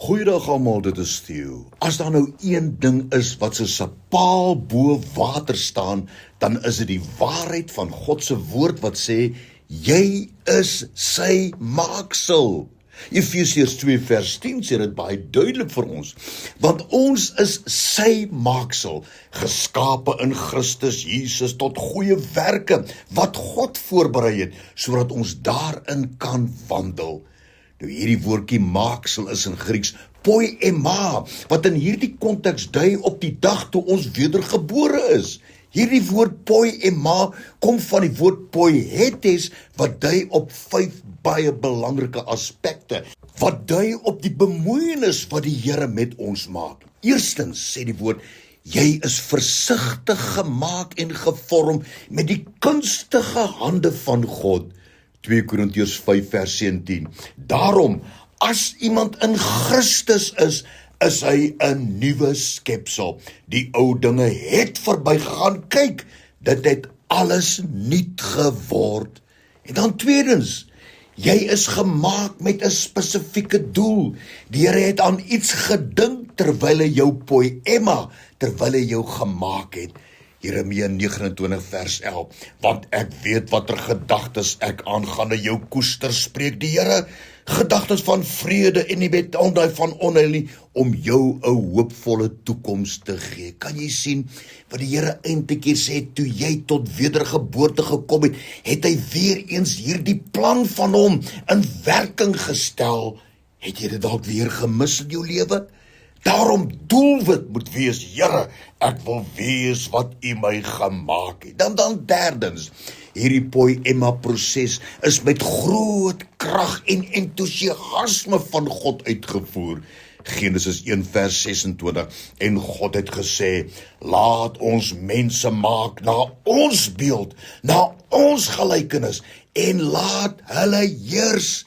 Goeiedag almal, dit is Theo. As daar nou een ding is wat soos 'n paal bo water staan, dan is dit die waarheid van God se woord wat sê, jy is sy maaksel. Efesiërs 2 vers 10 sê dit baie duidelik vir ons, want ons is sy maaksel, geskape in Christus Jesus tot goeie werke, wat God voorberei het, sodat ons daarin kan wandel. Nou hierdie woordjie maaksel is in Grieks poiema, wat in hierdie konteks dui op die dag toe ons wedergebore is. Hierdie woord poiema kom van die woord poietes, wat dui op 5 baie belangrike aspekte, wat dui op die bemoeienis wat die Here met ons maak. Eerstens sê die woord, jy is versigtig gemaak en gevorm met die kunstige hande van God. 2 Korintiërs 5 vers 17. Daarom, as iemand in Christus is hy 'n nuwe skepsel. Die ou dinge het verbygegaan. Kyk, dit het alles nuut geword. En dan tweedens, jy is gemaak met 'n spesifieke doel. Die Here het aan iets gedink terwyl hy jou poiema, terwyl hy jou gemaak het. Jeremia 29 vers 11, want ek weet watter gedagtes ek aangaande jou koester, spreek die Here, gedagtes van vrede en nie met van onheil nie, om jou 'n hoopvolle toekoms te gee. Kan jy sien wat die Here eintlik sê, toe jy tot wedergeboorte gekom het, het hy weer eens hierdie plan van hom in werking gestel. Het jy dit dalk weer gemis in jou lewe? Daarom doelwit moet wees, Here, ek wil wees wat U my gemaak het. Dan derdens, hierdie poiema proses is met groot krag en entoesiasme van God uitgevoer. Genesis 1 vers 26, en God het gesê, laat ons mense maak na ons beeld, na ons gelykenis, en laat hulle heers.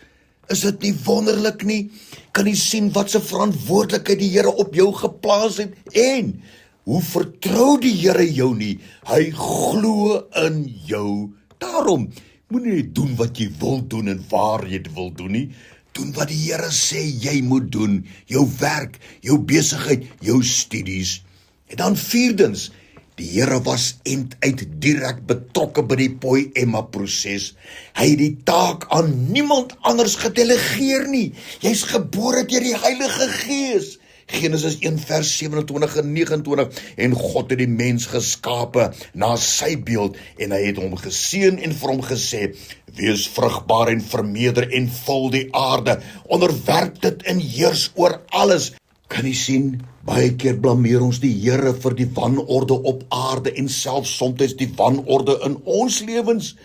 Is dit nie wonderlik nie? Kan jy sien wat se verantwoordelikheid die Here op jou geplaas het? En hoe vertrou die Here jou nie? Hy glo in jou. Daarom, moenie net doen wat jy wil doen en waar jy dit wil doen nie. Doen wat die Here sê jy moet doen. Jou werk, jou besigheid, jou studies. En dan vierdens, die Here was uit direk betrokke by die poiema proses. Hy het die taak aan niemand anders gedelegeer nie. Jy's gebore deur die Heilige Gees. Genesis 1 vers 27 en 29, en God het die mens geskape na sy beeld, en hy het hom geseën en vir hom gesê, wees vrugbaar en vermeerder en vul die aarde, onderwerp dit en heers oor alles. Kan jy sien, baie keer blameer ons die Here vir die wanorde op aarde en selfs soms die wanorde in ons lewens.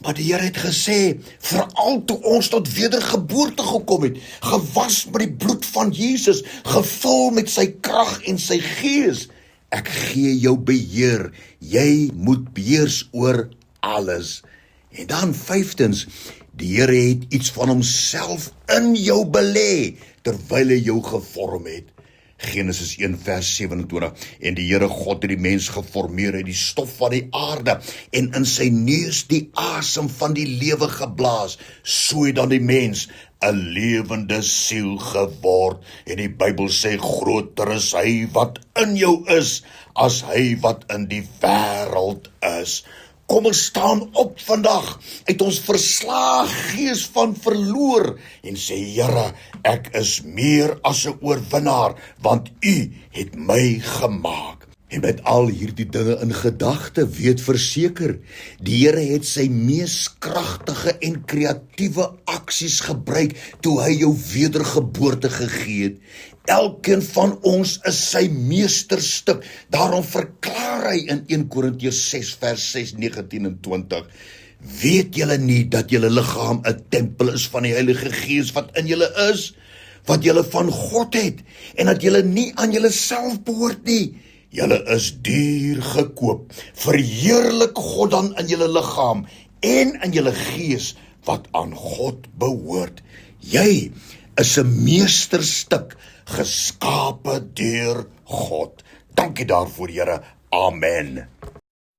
Maar die Here het gesê, veral toe ons tot wedergeboorte gekom het, gewas met die bloed van Jesus, gevul met sy krag en sy gees. Ek gee jou beheer, jy moet beheers oor alles. En dan vyftens, die Here het iets van homself in jou belê, terwyl hy jou gevorm het. Genesis 1 vers 27, en die Here God het die mens geformeer uit die stof van die aarde, en in sy neus die asem van die lewe geblaas, so het dan die mens 'n lewende siel geword, en die Bybel sê, groter is hy wat in jou is, as hy wat in die wêreld is. Kom ons staan op vandag uit ons verslae gees van verloor en sê, Here, ek is meer as 'n oorwinnaar, want U het my gemaak. En met al hierdie dinge in gedagte, weet verseker, die Here het sy mees kragtige en kreatiewe aksies gebruik toe hy jou wedergeboorte gegee het. Elkeen van ons is sy meesterstuk. Daarom verklaar hy in 1 Korintiërs 6 vers 6, 19 en 20. Weet julle nie dat julle liggaam 'n tempel is van die Heilige Gees wat in julle is, wat julle van God het, en dat julle nie aan julleself behoort nie? Julle is duur gekoop. Verheerlik God dan in julle liggaam en in julle gees wat aan God behoort. Jy is 'n meesterstuk, geskape deur God. Dankie daarvoor, Here. Amen.